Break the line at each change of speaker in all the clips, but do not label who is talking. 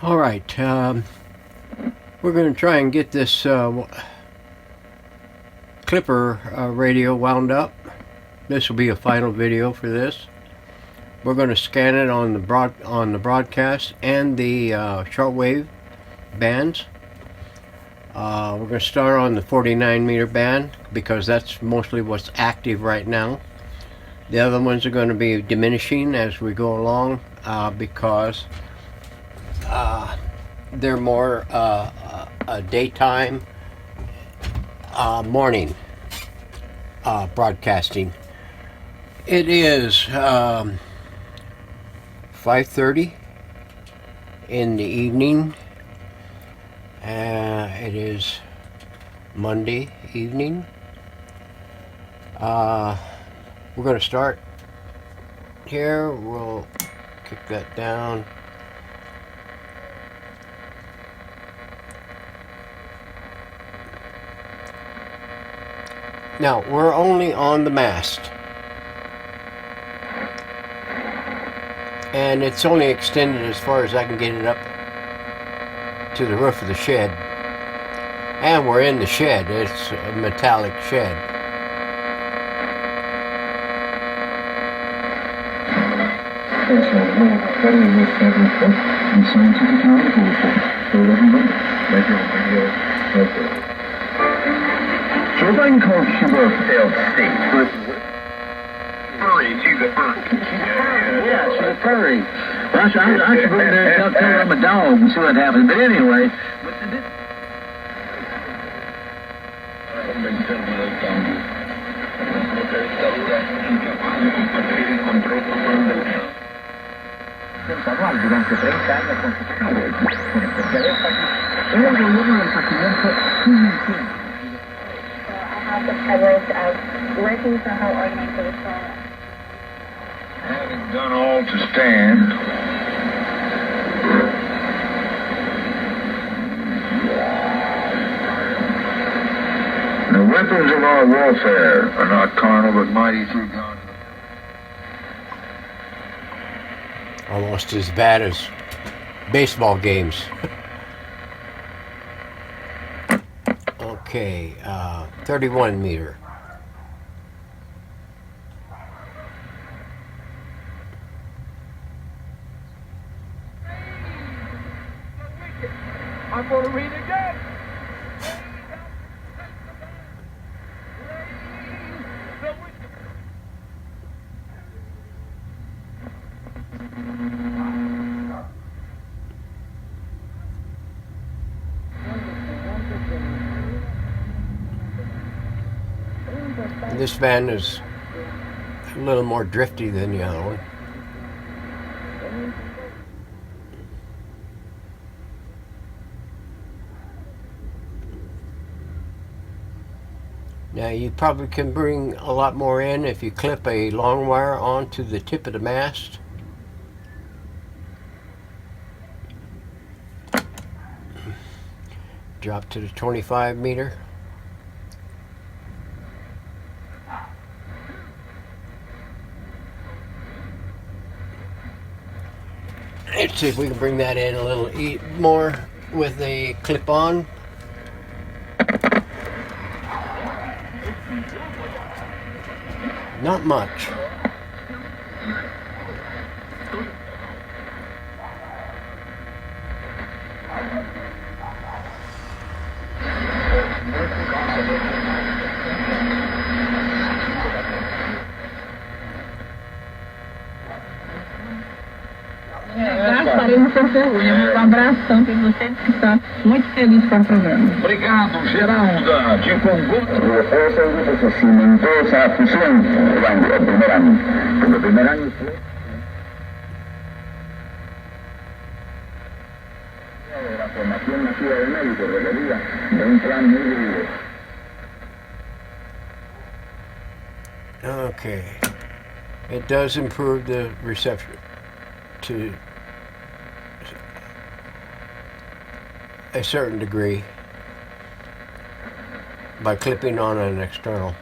Alright, we're going to try and get this Clipper radio wound up. This will be a final video for this. We're going to scan it on the broadcast and the shortwave bands. We're going to start on the 49 meter band because that's mostly what's active right now. The other ones are going to be diminishing as we go along because they're more daytime, morning broadcasting. It is 5:30 in the evening. It is Monday evening. We're going to start here. We'll kick that down. Now, we're only on the mast. And it's only extended as far as I can get it up to the roof of the shed. And we're in the shed. It's a metallic shed.
So if I can call Cuba a failed state, but furry, she's a furry. Yeah, she's a furry. Well, I should go in there and tell her I'm a dog and see what happens. But anyway, durante 30 años consecutivos, con especialistas, en el gobierno del presidente Zenith.
The privilege of working for her organization.
Having done all to stand, the weapons of our warfare are not carnal but mighty through God.
Almost as bad as baseball games. Okay, 31 meter.
I'm going to read again.
This van is a little more drifty than the other one. Now you probably can bring a lot more in if you clip a long wire onto the tip of the mast. Drop to the 25 meter. Let's see if we can bring that in a little more with a clip-on. Not much.
Abração para você que está muito feliz com o programa.
Obrigado, Geralda, de Congo. Esa se cimentó esa fusión el primer año. Porque el primer año fue la formación nacida de médicos, requerida de un plan muy duro.
Okay. It does improve the reception to a certain degree by clipping on an external.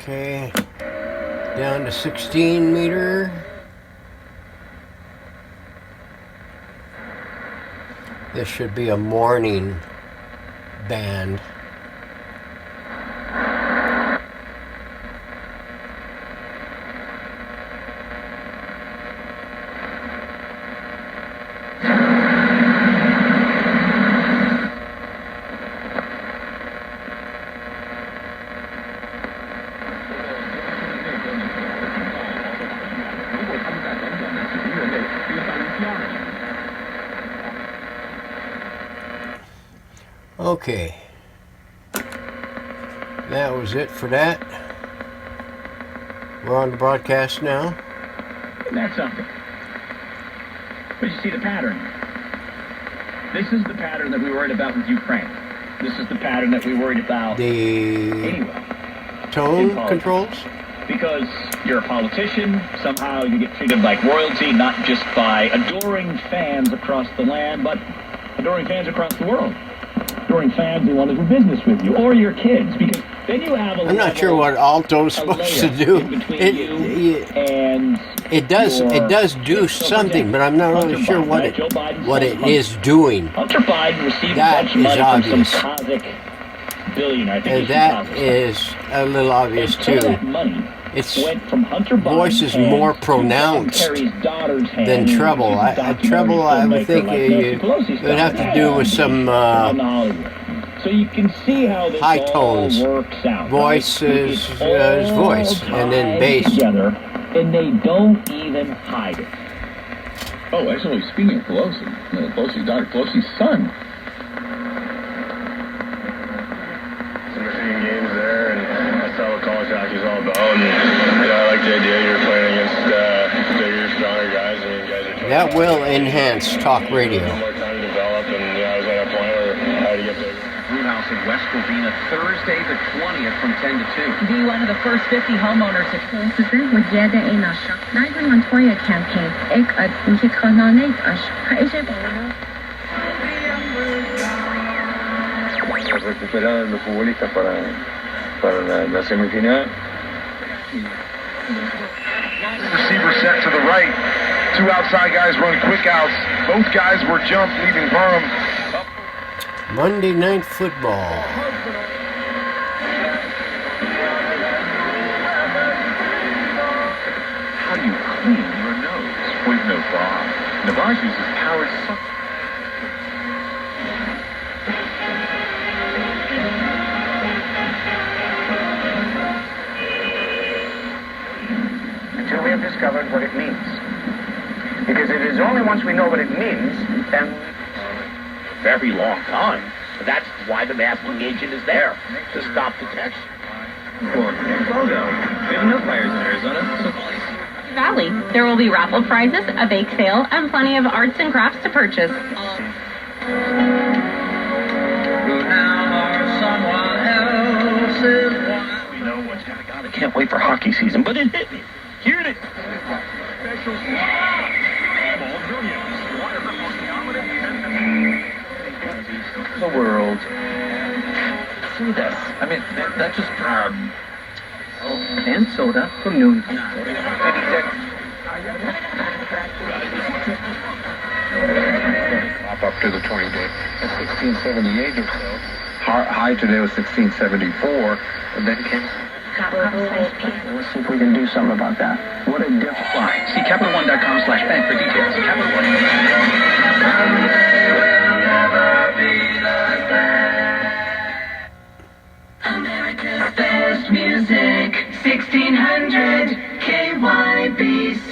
Okay, down to 16 meter. This should be a morning band. Okay, that was it for that. We're on the broadcast now.
Isn't that something? But you see the pattern. This is the pattern that we worried about with Ukraine. This is the pattern that we worried about anyway.
Tone controls?
Because you're a politician, somehow you get treated like royalty, not just by adoring fans across the land, but adoring fans across the world. Adoring fans who want to do business with you, or your kids, because then you have a
I'm not sure what alto's supposed to do. It does do something, but I'm not really sure what it is doing.
Hunter Biden received
that
a bunch of money
obvious.
from some Kazakh billionaire.
And that is a little obvious too. Its voice is more pronounced than treble. Treble, I would think it would have to do with some
so you can see how this
high tones.
Works out.
Voice is voice, and then bass.
Together, and they don't even hide it.
Oh, actually, speaking of Pelosi, Pelosi's daughter, Pelosi's son.
Some machine games there, and that's how college hockey's all about. And I like the idea you're playing against bigger, stronger guys. I mean, guys are
that will enhance talk radio.
More time to develop, and I was at a point where I had to get bigger.
Brewhouse in West Covina, Thursday the 20th from 10 to 2.
Be one of the first 50 homeowners to
Recuperar los futbolistas para la semifinal.
Receiver set to the right. Two outside guys run quick outs. Both guys were jumped, leaving Burham.
Monday Night Football.
How do you clean your nose with no bar? Navage uses powered suction.
Until we have discovered what it means. Because it is only once we know what it means, then
Very long time. That's why the masking agent is there, to stop detection.
Valley. There will be raffle prizes, a bake sale, and plenty of arts and crafts to purchase.
We know what's going on. I can't wait for hockey season, but it hit me. Here it is.
the world.
See this? I mean, that just...
And soda from noon.
Up to the 20 day. At 1678 or so. High today was 1674. And then came...
Let's see if we can do something about that. What a difference.
See CapitalOne.com/bank for details. Capital One.
America's best music, 1600 KYBC.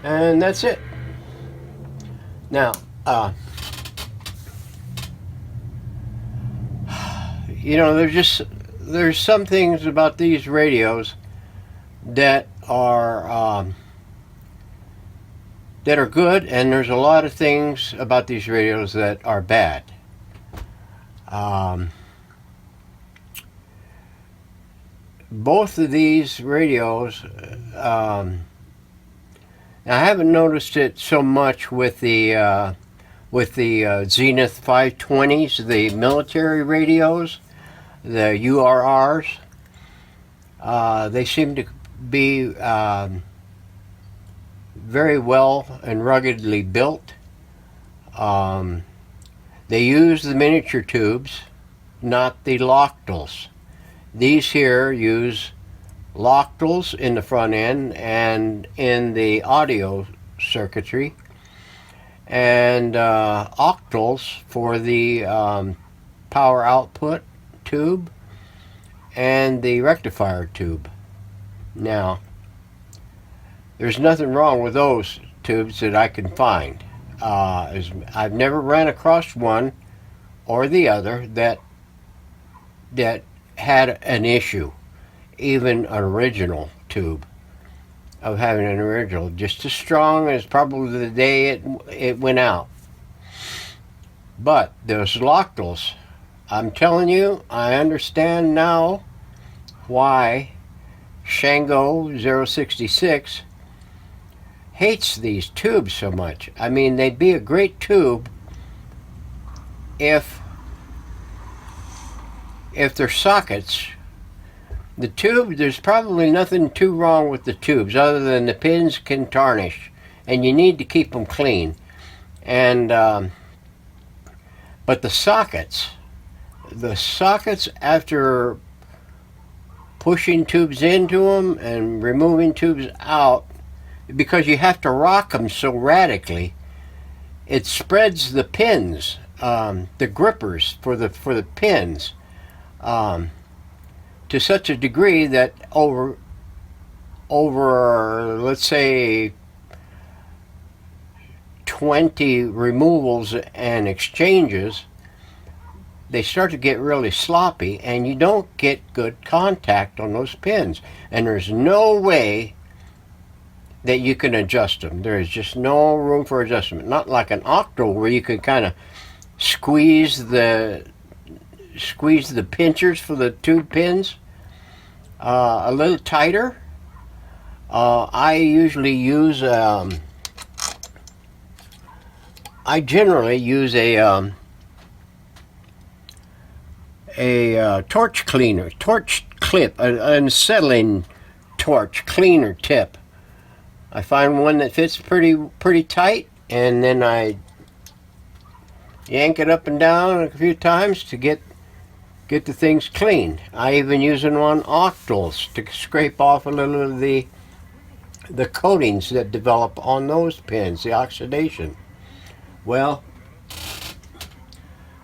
And that's it. Now, you know, there's some things about these radios that are good, and there's a lot of things about these radios that are bad. Both of these radios, I haven't noticed it so much with the with the Zenith 520s, the military radios, the URRs. They seem to be very well and ruggedly built. They use the miniature tubes, not the loctals. These here use loctals in the front end and in the audio circuitry, and octals for the power output tube and the rectifier tube. Now, there's nothing wrong with those tubes that I can find. I've never ran across one or the other that had an issue, even an original tube, of having an original, just as strong as probably the day it went out. But those loctals, I'm telling you, I understand now why Shango 066 hates these tubes so much. I mean, they'd be a great tube if their sockets, the tube, there's probably nothing too wrong with the tubes other than the pins can tarnish and you need to keep them clean. And but the sockets after pushing tubes into them and removing tubes out, because you have to rock them so radically, it spreads the pins, the grippers for the pins, to such a degree that over let's say 20 removals and exchanges, they start to get really sloppy and you don't get good contact on those pins, and there's no way that you can adjust them. There is just no room for adjustment. Not like an octal where you can kind of squeeze the pinchers for the tube pins a little tighter. I usually use I generally use a torch cleaner, torch clip, an unsettling torch cleaner tip. I find one that fits pretty tight, and then I yank it up and down a few times to get the things clean. I even use them on octals to scrape off a little of the coatings that develop on those pins, the oxidation. Well,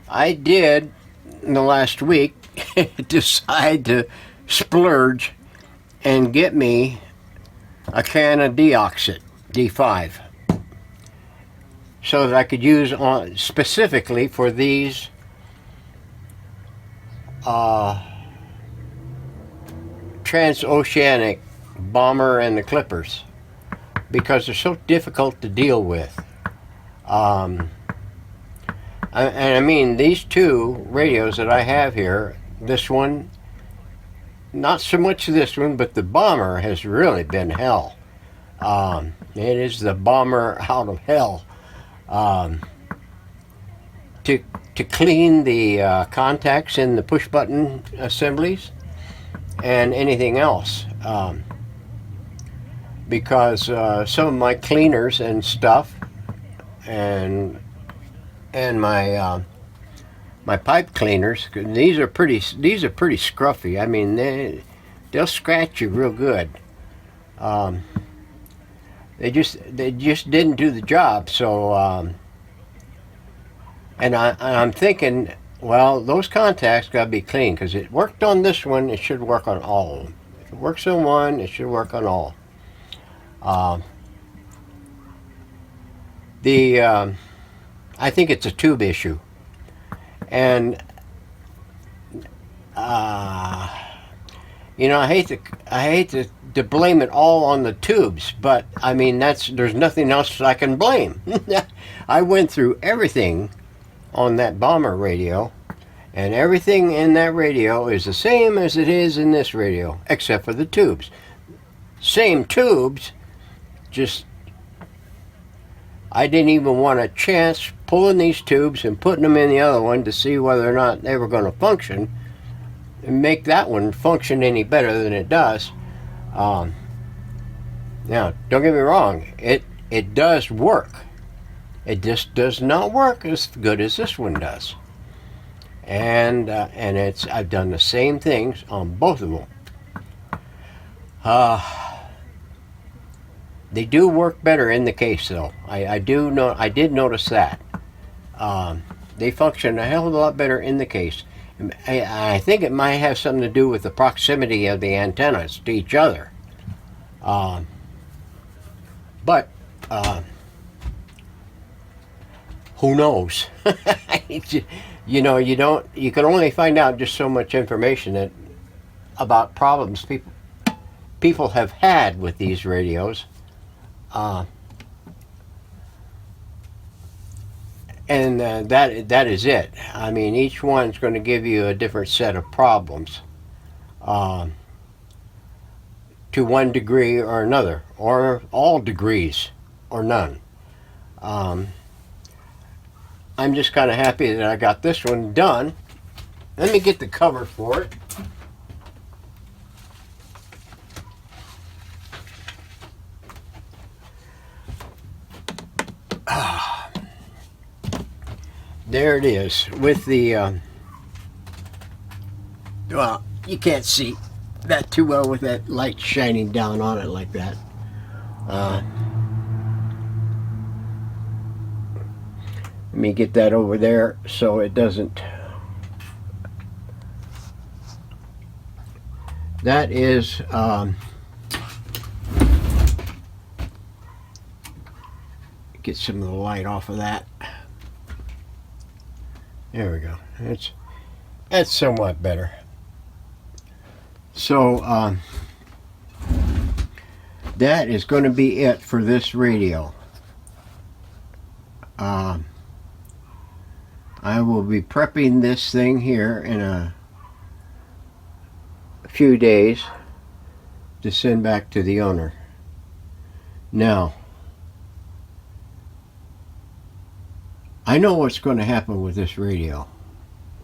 I did in the last week decide to splurge and get me a can of deoxit, D5, so that I could use on specifically for these transoceanic bomber and the clippers, because they're so difficult to deal with. And I mean, these two radios that I have here, this one, not so much this one, but the bomber has really been hell. It is the bomber out of hell. To clean the contacts in the push button assemblies and anything else, because some of my cleaners and stuff and my my pipe cleaners, these are pretty scruffy. I mean, they'll scratch you real good. They just didn't do the job. So and I'm thinking, well, those contacts got to be clean, because it worked on this one, it should work on all of them. If it works on one, it should work on all. I think it's a tube issue, and you know, I hate to blame it all on the tubes, but I mean, there's nothing else I can blame. I went through everything on that bomber radio, and everything in that radio is the same as it is in this radio, except for the tubes. Same tubes, just I didn't even want a chance pulling these tubes and putting them in the other one to see whether or not they were going to function and make that one function any better than it does. Now, don't get me wrong, it does work. It just does not work as good as this one does. And I've done the same things on both of them. They do work better in the case, though. I did notice that. They function a hell of a lot better in the case. I think it might have something to do with the proximity of the antennas to each other. But who knows? You know, you can only find out just so much information about problems people have had with these radios. That is it. I mean, each one's going to give you a different set of problems, to one degree or another, or all degrees or none. I'm just kind of happy that I got this one done. Let me get the cover for it. There it is with the well, you can't see that too well with that light shining down on it like that. Let me get that over there so it doesn't. That is get some of the light off of that. There we go. That's somewhat better. So that is going to be it for this radio. I will be prepping this thing here in a few days to send back to the owner. Now, I know what's going to happen with this radio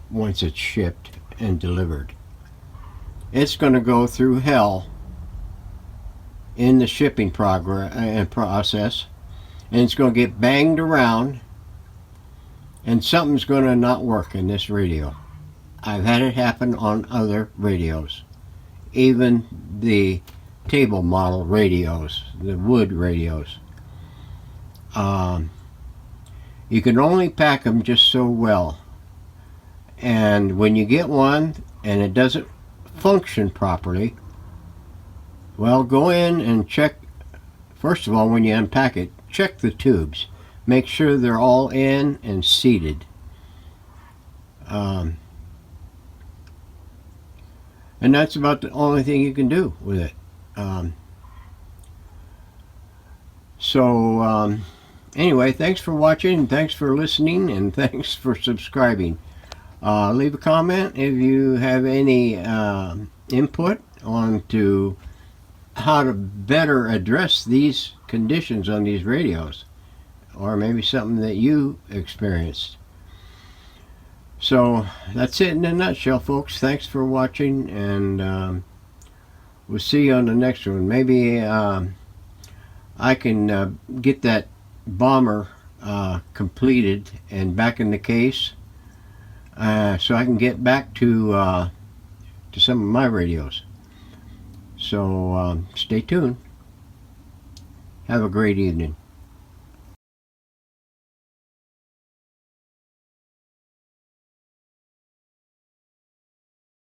once it's shipped and delivered. It's going to go through hell in the shipping process, and it's going to get banged around, and something's going to not work in this radio. I've had it happen on other radios, even the table model radios, the wood radios. You can only pack them just so well, and when you get one and it doesn't function properly, well, go in and check. First of all, when you unpack it, check the tubes. Make sure they're all in and seated. And that's about the only thing you can do with it. Anyway, thanks for watching, thanks for listening, and thanks for subscribing. Leave a comment if you have any input on to how to better address these conditions on these radios, or maybe something that you experienced. So that's it in a nutshell, folks. Thanks for watching, and we'll see you on the next one. Maybe I can get that bomber completed and back in the case, so I can get back to some of my radios. So stay tuned. Have a great evening.